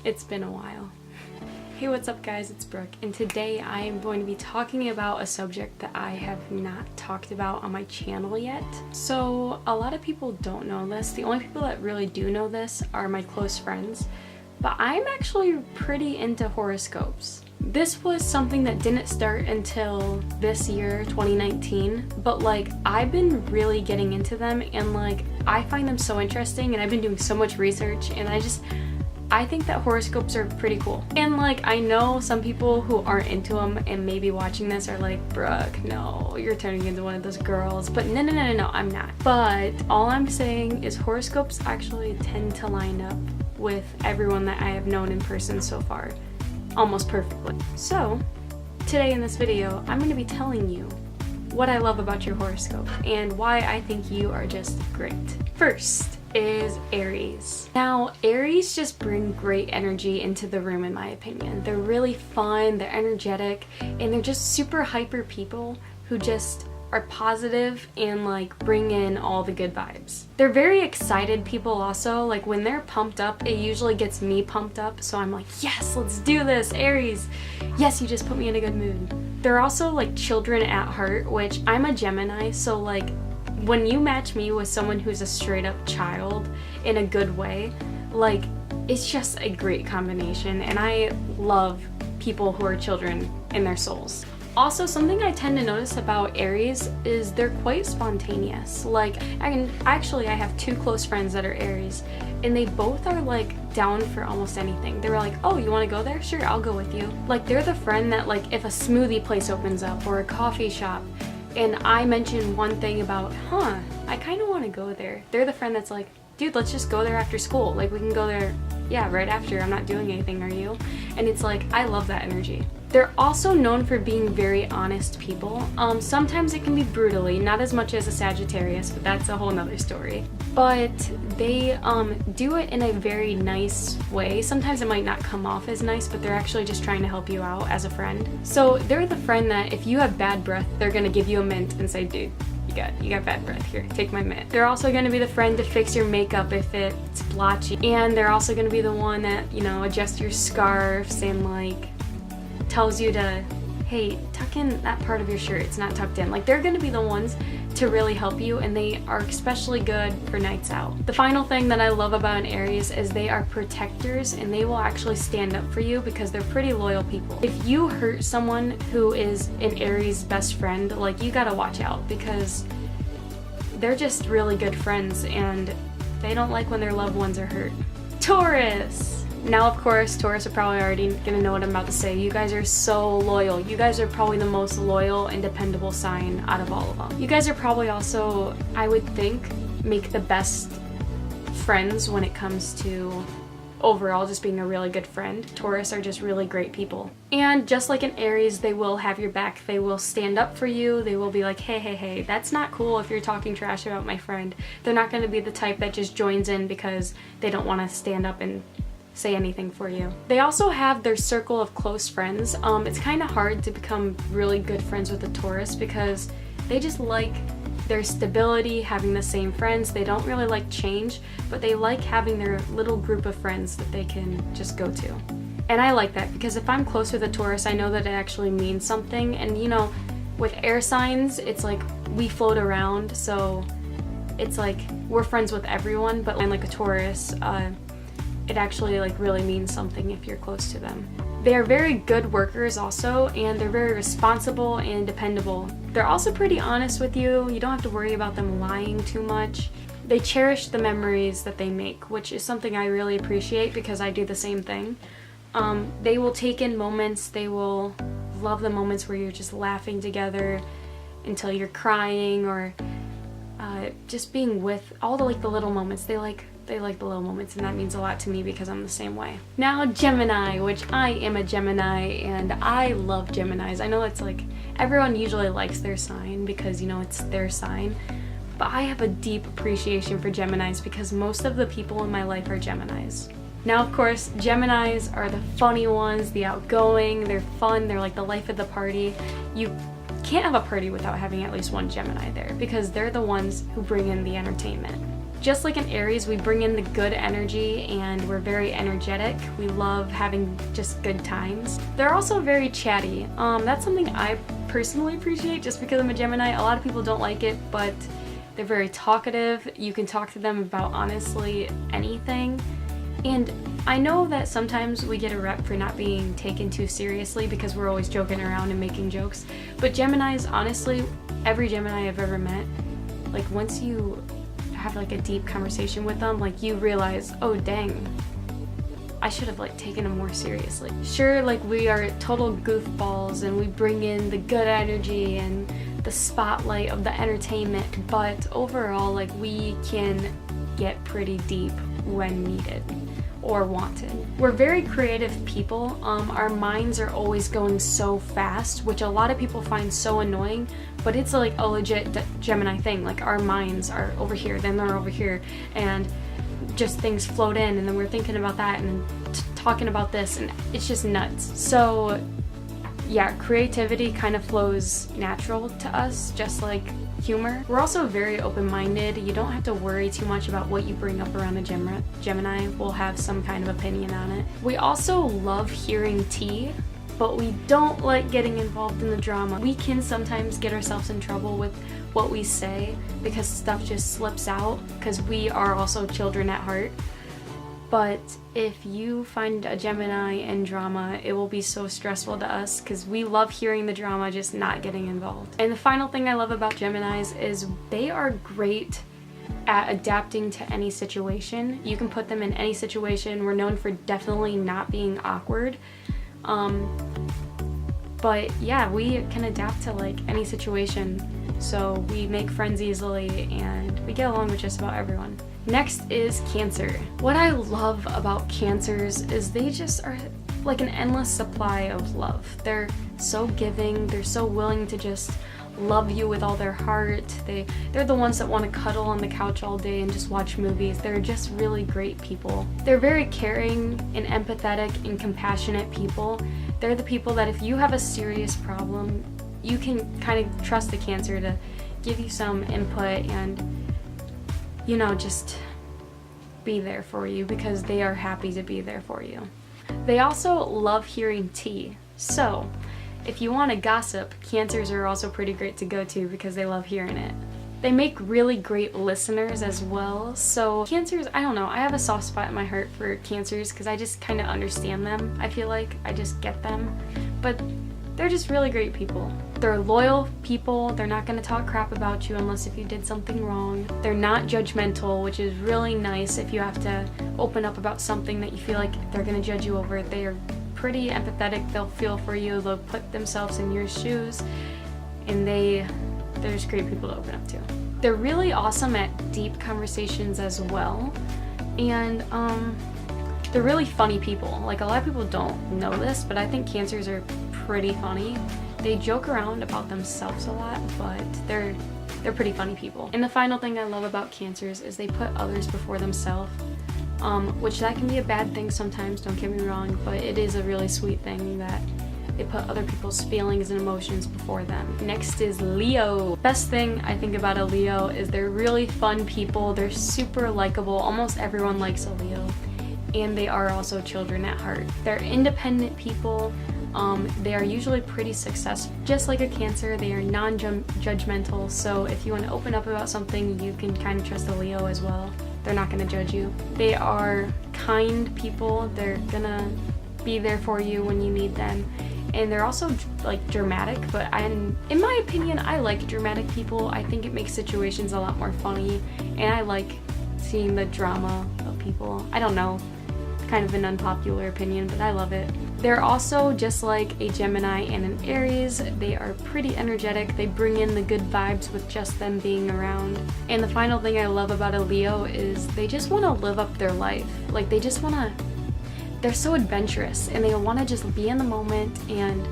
It's been a while. Hey, what's up guys, it's Brooke, and today I am going to be talking about a subject that I have not talked about on my channel yet. So a lot of people don't know this. The only people that really do know this are my close friends, but I'm actually pretty into horoscopes. This was something that didn't start until this year, 2019, but like I've been really getting into them, and like I find them so interesting, and I've been doing so much research, and I think that horoscopes are pretty cool. And like, I know some people who aren't into them and maybe watching this are like, Brooke, no, you're turning into one of those girls. But no, I'm not. But all I'm saying is horoscopes actually tend to line up with everyone that I have known in person so far, almost perfectly. So today in this video, I'm going to be telling you what I love about your horoscope and why I think you are just great. First is Aries. Now, Aries just bring great energy into the room in my opinion. They're really fun, they're energetic, and they're just super hyper people who just are positive and like bring in all the good vibes. They're very excited people also. Like when they're pumped up, it usually gets me pumped up, so I'm like, yes, let's do this, Aries. Yes, you just put me in a good mood. They're also like children at heart, which I'm a Gemini, so like when you match me with someone who's a straight up child in a good way, like it's just a great combination, and I love people who are children in their souls. Also, something I tend to notice about Aries is they're quite spontaneous. Like I have two close friends that are Aries, and they both are like down for almost anything. They're like, oh, you want to go there? Sure, I'll go with you. Like they're the friend that like if a smoothie place opens up or a coffee shop and I mention one thing about, I kind of want to go there, they're the friend that's like, dude, let's just go there after school. Like we can go there, yeah, right after. I'm not doing anything, are you? And it's like, I love that energy. They're also known for being very honest people. Sometimes it can be brutally, not as much as a Sagittarius, but that's a whole nother story. But they do it in a very nice way. Sometimes it might not come off as nice, but they're actually just trying to help you out as a friend. So they're the friend that if you have bad breath, they're gonna give you a mint and say, dude, you got bad breath, here, take my mint. They're also going to be the friend to fix your makeup if it's blotchy, and they're also going to be the one that, you know, adjusts your scarves and like tells you to, hey, tuck in that part of your shirt, it's not tucked in. Like they're going to be the ones to really help you, and they are especially good for nights out. The final thing that I love about an Aries is they are protectors, and they will actually stand up for you because they're pretty loyal people. If you hurt someone who is an Aries best friend, like you gotta watch out, because they're just really good friends and they don't like when their loved ones are hurt. Taurus! Now, of course, Taurus are probably already gonna know what I'm about to say. You guys are so loyal. You guys are probably the most loyal and dependable sign out of all of them. You guys are probably also, I would think, make the best friends when it comes to overall just being a really good friend. Taurus are just really great people. And just like an Aries, they will have your back. They will stand up for you. They will be like, hey, that's not cool if you're talking trash about my friend. They're not gonna be the type that just joins in because they don't wanna stand up and say anything for you. They also have their circle of close friends. It's kind of hard to become really good friends with a Taurus because they just like their stability, having the same friends. They don't really like change, but they like having their little group of friends that they can just go to. And I like that because if I'm close with a Taurus, I know that it actually means something. And you know, with air signs, it's like we float around, so it's like we're friends with everyone, but like a Taurus, it actually like really means something if you're close to them. They are very good workers also, and they're very responsible and dependable. They're also pretty honest with you. You don't have to worry about them lying too much. They cherish the memories that they make, which is something I really appreciate because I do the same thing. They will take in moments. They will love the moments where you're just laughing together until you're crying, or just being with all the little moments. They like the little moments, and that means a lot to me because I'm the same way. Now, Gemini, which I am a Gemini, and I love Geminis. I know it's like everyone usually likes their sign because, you know, it's their sign, but I have a deep appreciation for Geminis because most of the people in my life are Geminis. Now, of course, Geminis are the funny ones, the outgoing, they're fun, they're like the life of the party. You can't have a party without having at least one Gemini there because they're the ones who bring in the entertainment. Just like an Aries, we bring in the good energy and we're very energetic. We love having just good times. They're also very chatty. That's something I personally appreciate just because I'm a Gemini. A lot of people don't like it, but they're very talkative. You can talk to them about honestly anything. And I know that sometimes we get a rep for not being taken too seriously because we're always joking around and making jokes. But Geminis, honestly, every Gemini I've ever met, like once you have like a deep conversation with them, like you realize, oh dang, I should have like taken them more seriously. Sure, like we are total goofballs and we bring in the good energy and the spotlight of the entertainment, but overall like we can get pretty deep when needed or wanted. We're very creative people. Our minds are always going so fast, which a lot of people find so annoying, but it's like a legit Gemini thing. Like our minds are over here, then they're over here, and just things float in, and then we're thinking about that and then talking about this, and it's just nuts. So yeah, creativity kind of flows natural to us, just like humor. We're also very open-minded. You don't have to worry too much about what you bring up around a Gemini. We'll have some kind of opinion on it. We also love hearing tea, but we don't like getting involved in the drama. We can sometimes get ourselves in trouble with what we say because stuff just slips out because we are also children at heart. But if you find a Gemini in drama, it will be so stressful to us because we love hearing the drama, just not getting involved. And the final thing I love about Geminis is they are great at adapting to any situation. You can put them in any situation. We're known for definitely not being awkward. But yeah, we can adapt to like any situation. So we make friends easily and we get along with just about everyone. Next is Cancer. What I love about Cancers is they just are like an endless supply of love. They're so giving, they're so willing to just love you with all their heart. They're the ones that want to cuddle on the couch all day and just watch movies. They're just really great people. They're very caring and empathetic and compassionate people. They're the people that if you have a serious problem, you can kind of trust the Cancer to give you some input and, you know, just be there for you because they are happy to be there for you. They also love hearing tea. So if you want to gossip, Cancers are also pretty great to go to because they love hearing it. They make really great listeners as well. So Cancers, I don't know, I have a soft spot in my heart for Cancers because I just kind of understand them. I feel like I just get them. But they're just really great people. They're loyal people. They're not going to talk crap about you unless if you did something wrong. They're not judgmental, which is really nice if you have to open up about something that you feel like they're going to judge you over. They are pretty empathetic. They'll feel for you. They'll put themselves in your shoes, and they're just great people to open up to. They're really awesome at deep conversations as well, and they're really funny people. Like a lot of people don't know this, but I think Cancers are pretty funny. They joke around about themselves a lot, but they're pretty funny people. And the final thing I love about Cancers is they put others before themselves, which that can be a bad thing sometimes, don't get me wrong, but it is a really sweet thing that they put other people's feelings and emotions before them. Next is Leo. Best thing I think about a Leo is they're really fun people. They're super likable. Almost everyone likes a Leo. And they are also children at heart. They're independent people. They are usually pretty successful. Just like a Cancer, they are non-judgmental, so if you want to open up about something, you can kind of trust a Leo as well. They're not going to judge you. They are kind people. They're gonna be there for you when you need them. And they're also like dramatic, but in my opinion, I like dramatic people. I think it makes situations a lot more funny, and I like seeing the drama of people. I don't know, kind of an unpopular opinion, but I love it. They're also just like a Gemini and an Aries. They are pretty energetic. They bring in the good vibes with just them being around. And the final thing I love about a Leo is they just want to live up their life. Like they just want to, they're so adventurous and they want to just be in the moment, and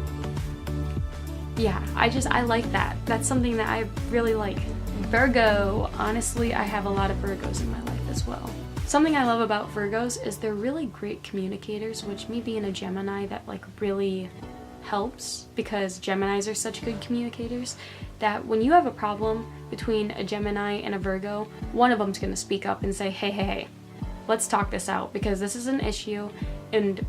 yeah, I like that. That's something that I really like. Virgo. Honestly, I have a lot of Virgos in my life as well. Something I love about Virgos is they're really great communicators, which me being a Gemini, that like really helps because Geminis are such good communicators that when you have a problem between a Gemini and a Virgo, one of them's gonna speak up and say, hey, let's talk this out because this is an issue and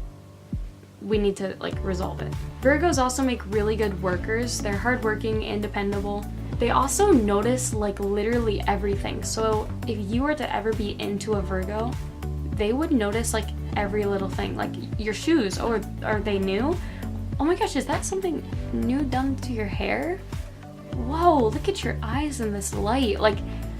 we need to like resolve it. Virgos also make really good workers. They're hardworking and dependable. They also notice like literally everything. So if you were to ever be into a Virgo, they would notice like every little thing, like your shoes. Oh, are they new? Oh my gosh, is that something new done to your hair? Whoa, look at your eyes in this light. Like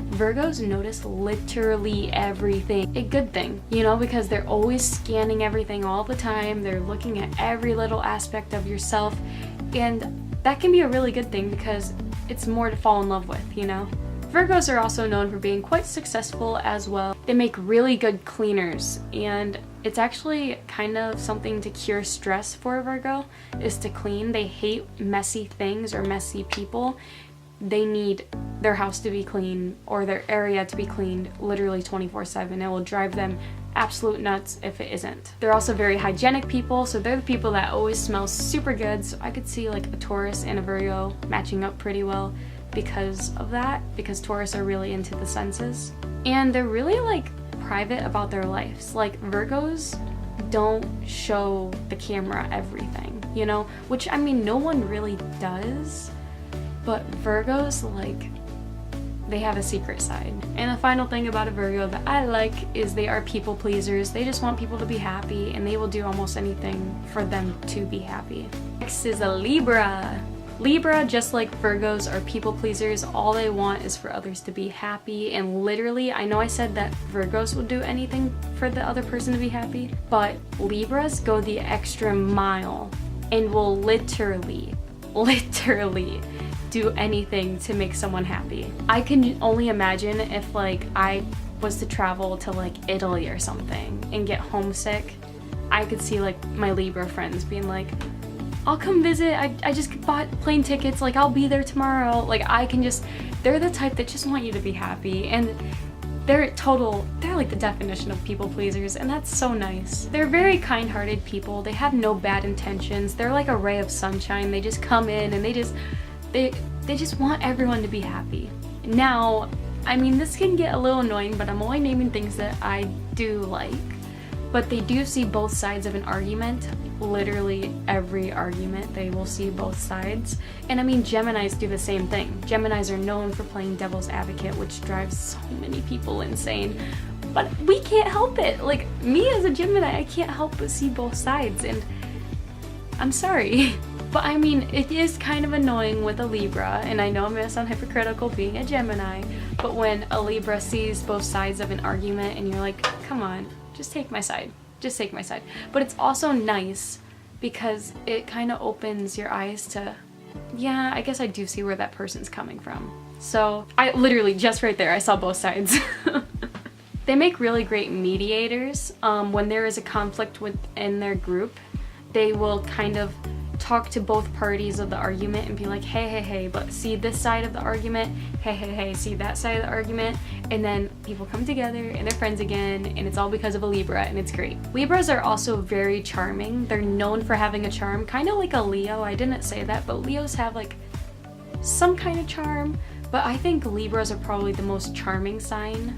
Virgos notice literally everything. A good thing, you know, because they're always scanning everything all the time. They're looking at every little aspect of yourself, and that can be a really good thing because it's more to fall in love with, you know? Virgos are also known for being quite successful as well. They make really good cleaners, and it's actually kind of something to cure stress for a Virgo, is to clean. They hate messy things or messy people. They need their house to be clean or their area to be cleaned literally 24/7. It will drive them absolute nuts if it isn't. They're also very hygienic people, so they're the people that always smell super good. So I could see like a Taurus and a Virgo matching up pretty well because of that, because Taurus are really into the senses. And they're really like private about their lives. Like Virgos don't show the camera everything, you know, which I mean no one really does, but Virgos, like, they have a secret side. And the final thing about a Virgo that I like is they are people pleasers. They just want people to be happy and they will do almost anything for them to be happy. Next is a Libra. Libra, just like Virgos, are people pleasers. All they want is for others to be happy, and literally, I know I said that Virgos will do anything for the other person to be happy, but Libras go the extra mile and will literally do anything to make someone happy. I can only imagine if like I was to travel to like Italy or something and get homesick, I could see like my Libra friends being like, I'll come visit, I just bought plane tickets, like I'll be there tomorrow. Like they're the type that just want you to be happy, and they're like the definition of people pleasers, and that's so nice. They're very kind-hearted people. They have no bad intentions. They're like a ray of sunshine. They just come in and they just want everyone to be happy. Now, I mean, this can get a little annoying, but I'm only naming things that I do like. But they do see both sides of an argument. Literally every argument, they will see both sides. And I mean, Geminis do the same thing. Geminis are known for playing devil's advocate, which drives so many people insane. But we can't help it. Like, me as a Gemini, I can't help but see both sides, and I'm sorry. But I mean, it is kind of annoying with a Libra, and I know I'm gonna sound hypocritical being a Gemini, but when a Libra sees both sides of an argument and you're like, come on, just take my side. Just take my side. But it's also nice because it kind of opens your eyes to, yeah, I guess I do see where that person's coming from. So I literally just right there, I saw both sides. They make really great mediators. When there is a conflict within their group, they will kind of talk to both parties of the argument and be like, hey, but see this side of the argument, hey, see that side of the argument, and then people come together and they're friends again, and it's all because of a Libra, and it's great. Libras are also very charming. They're known for having a charm, kind of like a Leo. I didn't say that, but Leos have like some kind of charm, but I think Libras are probably the most charming sign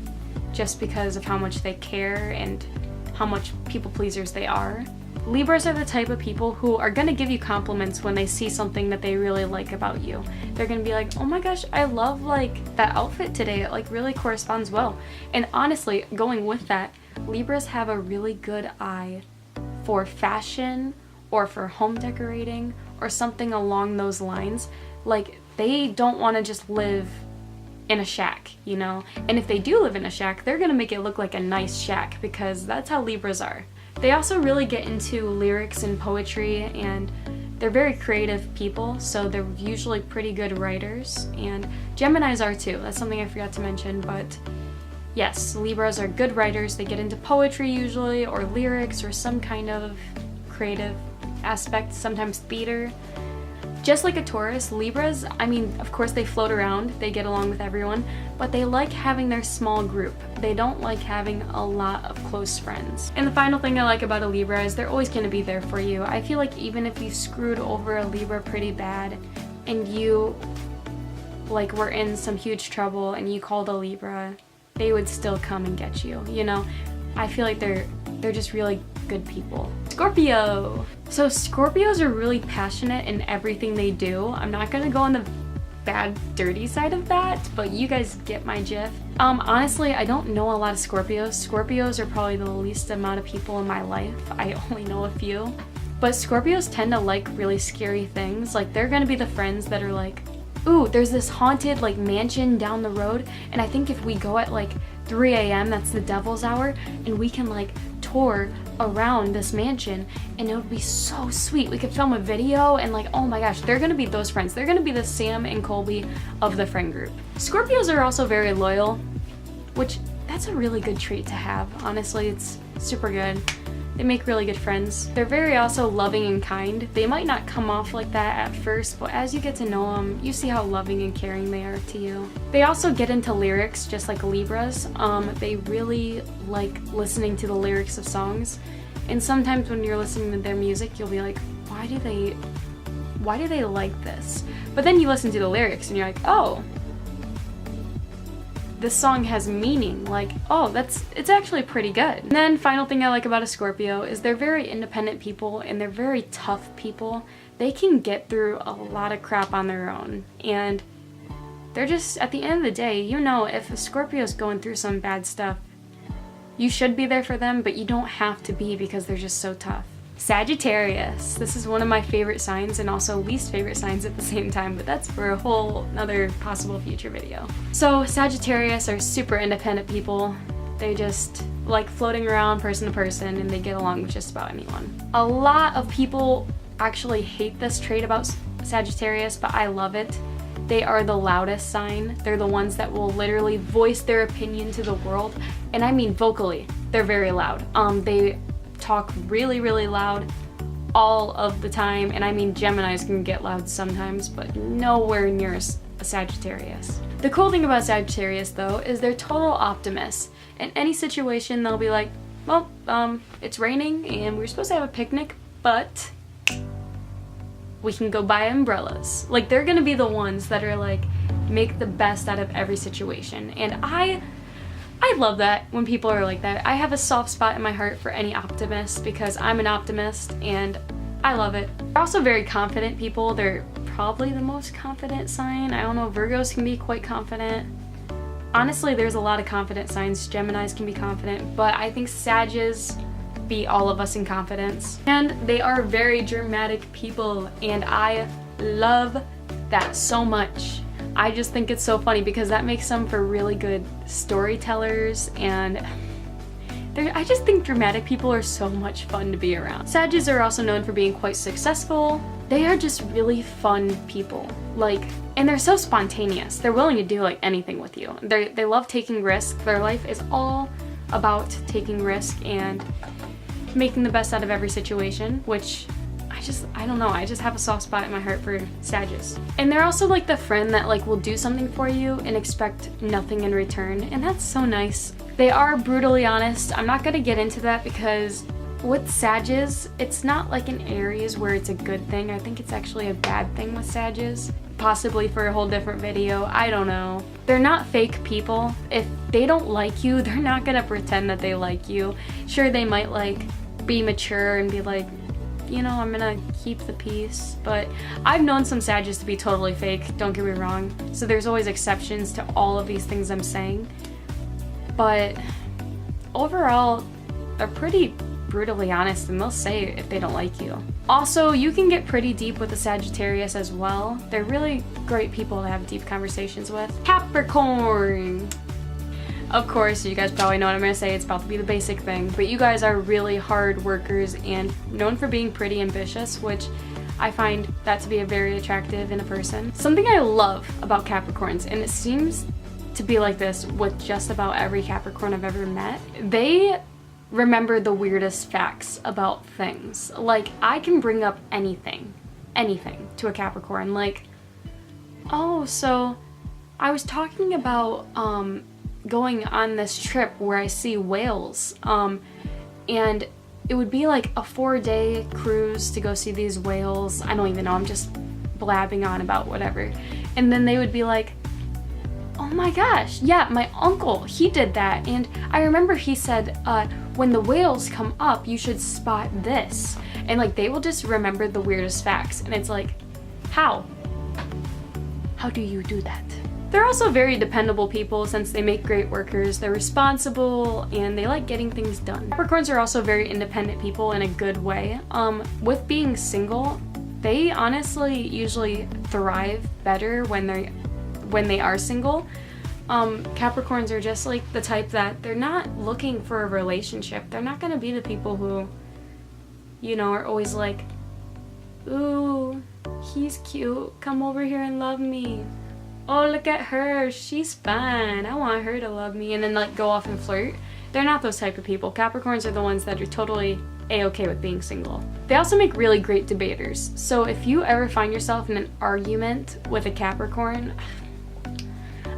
just because of how much they care and how much people pleasers they are. Libras are the type of people who are gonna give you compliments when they see something that they really like about you. They're gonna be like, oh my gosh, I love like that outfit today. It like really corresponds well. And honestly, going with that, Libras have a really good eye for fashion or for home decorating or something along those lines. Like, they don't wanna just live in a shack, you know? And if they do live in a shack, they're gonna make it look like a nice shack because that's how Libras are. They also really get into lyrics and poetry, and they're very creative people, so they're usually pretty good writers, and Geminis are too. That's something I forgot to mention, but yes, Libras are good writers. They get into poetry usually, or lyrics, or some kind of creative aspect, sometimes theater. Just like a Taurus, Libras, I mean, of course they float around, they get along with everyone, but they like having their small group. They don't like having a lot of close friends. And the final thing I like about a Libra is they're always gonna be there for you. I feel like even if you screwed over a Libra pretty bad and you like were in some huge trouble and you called a Libra, they would still come and get you, you know? I feel like they're just really good people. Scorpio! So Scorpios are really passionate in everything they do. I'm not gonna go on the bad, dirty side of that, but you guys get my gist. Honestly, I don't know a lot of Scorpios. Scorpios are probably the least amount of people in my life. I only know a few. But Scorpios tend to like really scary things. Like, they're gonna be the friends that are like, ooh, there's this haunted like mansion down the road, and I think if we go at like 3 a.m., that's the devil's hour, and we can like tour around this mansion, and it would be so sweet. We could film a video, and like, oh my gosh, they're gonna be those friends. They're gonna be the Sam and Colby of the friend group. Scorpios are also very loyal, which that's a really good trait to have. Honestly, it's super good. They make really good friends. They're very also loving and kind. They might not come off like that at first, but as you get to know them, you see how loving and caring they are to you. They also get into lyrics just like Libras. They really like listening to the lyrics of songs. And sometimes when you're listening to their music, you'll be like, why do they like this? But then you listen to the lyrics and you're like, oh, this song has meaning, like, oh, it's actually pretty good. And then final thing I like about a Scorpio is they're very independent people and they're very tough people. They can get through a lot of crap on their own, and they're just, at the end of the day, you know, if a Scorpio's going through some bad stuff, you should be there for them, but you don't have to be because they're just so tough. Sagittarius. This is one of my favorite signs and also least favorite signs at the same time, but that's for a whole another possible future video. So Sagittarius are super independent people. They just like floating around person to person, and they get along with just about anyone. A lot of people actually hate this trait about Sagittarius, but I love it. They are the loudest sign. They're the ones that will literally voice their opinion to the world, and I mean vocally. They're very loud. They talk really, really loud all of the time, and I mean Geminis can get loud sometimes, but nowhere near a Sagittarius. The cool thing about Sagittarius though is they're total optimists. In any situation they'll be like, well, it's raining and we're supposed to have a picnic, but we can go buy umbrellas. Like, they're gonna be the ones that are like, make the best out of every situation, and I love that when people are like that. I have a soft spot in my heart for any optimist because I'm an optimist and I love it. They're also very confident people. They're probably the most confident sign. I don't know, Virgos can be quite confident. Honestly, there's a lot of confident signs. Geminis can be confident, but I think Sages beat all of us in confidence. And they are very dramatic people, and I love that so much. I just think it's so funny because that makes them for really good storytellers, and I just think dramatic people are so much fun to be around. Sages are also known for being quite successful. They are just really fun people. Like, and they're so spontaneous. They're willing to do like anything with you. They love taking risks. Their life is all about taking risk and making the best out of every situation, which I don't know, I just have a soft spot in my heart for Sages. And they're also like the friend that like will do something for you and expect nothing in return, and that's so nice. They are brutally honest. I'm not gonna get into that because with Sages, it's not like an Aries where it's a good thing. I think it's actually a bad thing with Sages. Possibly for a whole different video, I don't know. They're not fake people. If they don't like you, they're not gonna pretend that they like you. Sure, they might like be mature and be like, you know, I'm gonna keep the peace, but I've known some Sages to be totally fake, don't get me wrong. So there's always exceptions to all of these things I'm saying. But overall, they're pretty brutally honest, and they'll say if they don't like you. Also, you can get pretty deep with a Sagittarius as well. They're really great people to have deep conversations with. Capricorn! Of course, you guys probably know what I'm gonna say. It's about to be the basic thing, but you guys are really hard workers and known for being pretty ambitious, which I find that to be a very attractive in a person. Something I love about Capricorns, and it seems to be like this with just about every Capricorn I've ever met, they remember the weirdest facts about things. Like, I can bring up anything anything to a Capricorn. Like, oh, so I was talking about going on this trip where I see whales, and it would be like a 4-day cruise to go see these whales. I don't even know, I'm just blabbing on about whatever. And then they would be like, oh my gosh, yeah, my uncle, he did that. And I remember he said, when the whales come up, you should spot this. And like, they will just remember the weirdest facts. And it's like, how? How do you do that? They're also very dependable people since they make great workers. They're responsible and they like getting things done. Capricorns are also very independent people in a good way. With being single, they honestly usually thrive better when they are single. Capricorns are just like the type that they're not looking for a relationship. They're not gonna be the people who, you know, are always like, ooh, he's cute, come over here and love me. Oh, look at her, she's fine, I want her to love me, and then like go off and flirt. They're not those type of people. Capricorns are the ones that are totally a-okay with being single. They also make really great debaters. So if you ever find yourself in an argument with a Capricorn,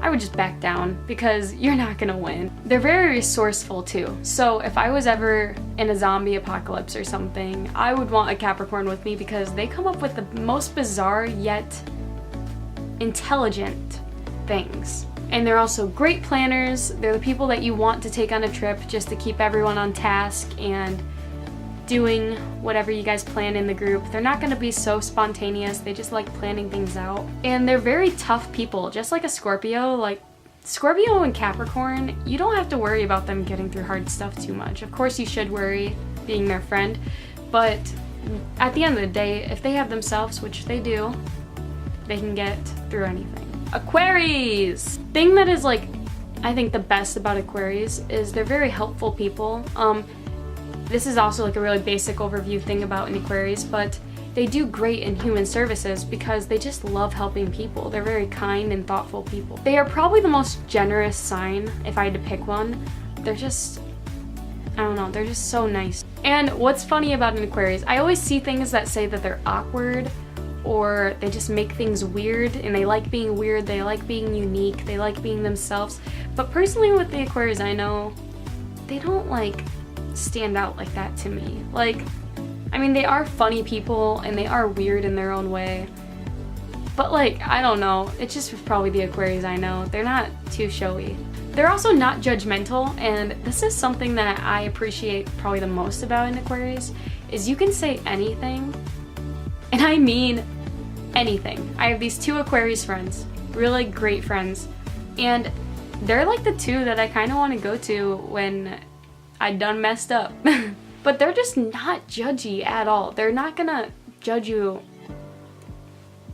I would just back down because you're not gonna win. They're very resourceful too. So if I was ever in a zombie apocalypse or something, I would want a Capricorn with me because they come up with the most bizarre yet intelligent things. And they're also great planners. They're the people that you want to take on a trip just to keep everyone on task and doing whatever you guys plan in the group. They're not gonna be so spontaneous. They just like planning things out. And they're very tough people, just like a Scorpio. Like Scorpio and Capricorn, you don't have to worry about them getting through hard stuff too much. Of course you should worry being their friend, but at the end of the day, if they have themselves, which they do, they can get through anything. Aquarius! Thing that is like, I think the best about Aquarius is they're very helpful people. This is also like a really basic overview thing about an Aquarius, but they do great in human services because they just love helping people. They're very kind and thoughtful people. They are probably the most generous sign, if I had to pick one. They're just, I don't know, they're just so nice. And what's funny about an Aquarius, I always see things that say that they're awkward or they just make things weird, and they like being weird, they like being unique, they like being themselves. But personally with the Aquarius I know, they don't like stand out like that to me. Like, I mean, they are funny people and they are weird in their own way, but like, I don't know, it's just probably the Aquarius I know. They're not too showy. They're also not judgmental, and this is something that I appreciate probably the most about an Aquarius, is you can say anything, and I mean anything. I have these 2 Aquarius friends, really great friends, and they're like the 2 that I kind of want to go to when I done messed up. But they're just not judgy at all. They're not gonna judge you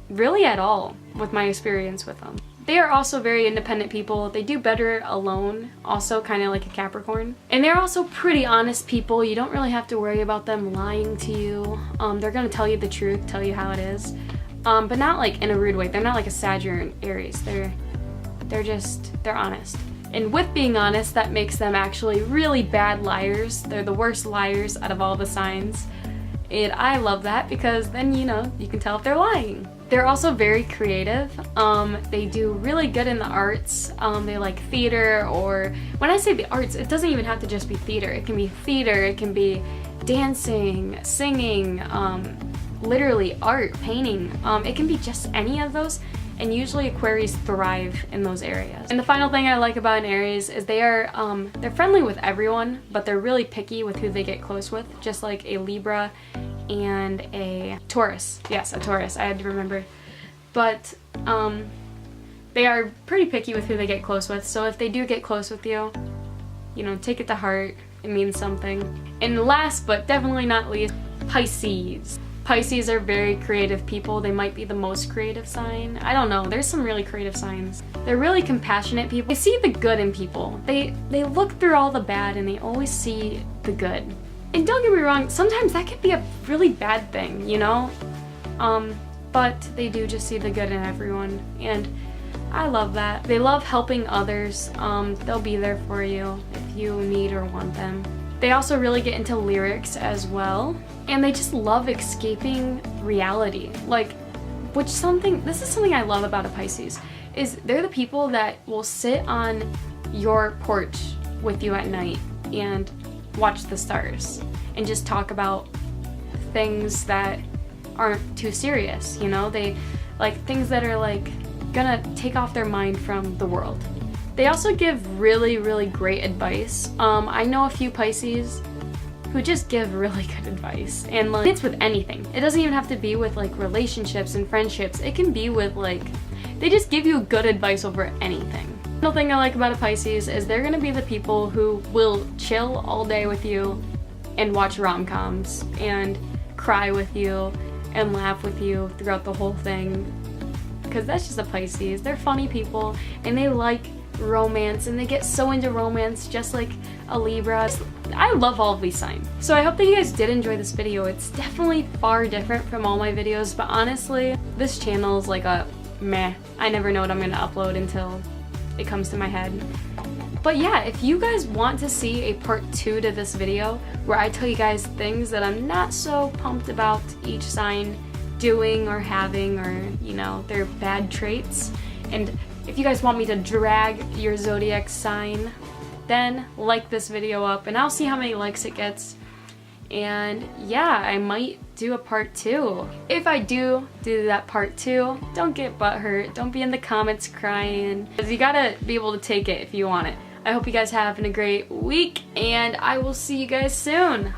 really at all with my experience with them. They are also very independent people. They do better alone, also kind of like a Capricorn. And they're also pretty honest people. You don't really have to worry about them lying to you. They're gonna tell you the truth, tell you how it is. But not like in a rude way. They're not like a Sag or an Aries. They're honest. And with being honest, that makes them actually really bad liars. They're the worst liars out of all the signs. And I love that because then, you know, you can tell if they're lying. They're also very creative. They do really good in the arts. They like theater, or when I say the arts, it doesn't even have to just be theater. It can be theater, it can be dancing, singing, literally art, painting. It can be just any of those. And usually Aquarius thrive in those areas. And the final thing I like about an Aries is they're friendly with everyone, but they're really picky with who they get close with, just like a Libra and a Taurus. Yes, a Taurus, I had to remember. But they are pretty picky with who they get close with, so if they do get close with you, you know, take it to heart, it means something. And last but definitely not least, Pisces. Pisces are very creative people. They might be the most creative sign. I don't know, there's some really creative signs. They're really compassionate people. They see the good in people. They look through all the bad and they always see the good. And don't get me wrong, sometimes that can be a really bad thing, you know? But they do just see the good in everyone, and I love that. They love helping others. They'll be there for you if you need or want them. They also really get into lyrics as well, and they just love escaping reality. Like, this is something I love about a Pisces, is they're the people that will sit on your porch with you at night and watch the stars and just talk about things that aren't too serious, you know? They like things that are like gonna take off their mind from the world. They also give really, really great advice. I know a few Pisces who just give really good advice, and like it's with anything. It doesn't even have to be with like relationships and friendships. It can be with like, they just give you good advice over anything. The thing I like about a Pisces is they're gonna be the people who will chill all day with you and watch rom-coms and cry with you and laugh with you throughout the whole thing, because that's just a Pisces. They're funny people and they like romance, and they get so into romance just like a Libra. I love all of these signs. So I hope that you guys did enjoy this video. It's definitely far different from all my videos, but honestly, this channel is like a meh. I never know what I'm gonna upload until it comes to my head. But yeah, if you guys want to see a part 2 to this video where I tell you guys things that I'm not so pumped about each sign doing or having, or you know, their bad traits, and if you guys want me to drag your zodiac sign, then like this video up and I'll see how many likes it gets. And yeah, I might do a part 2. If I do that part 2, don't get butthurt. Don't be in the comments crying, because you gotta be able to take it if you want it. I hope you guys have a great week, and I will see you guys soon.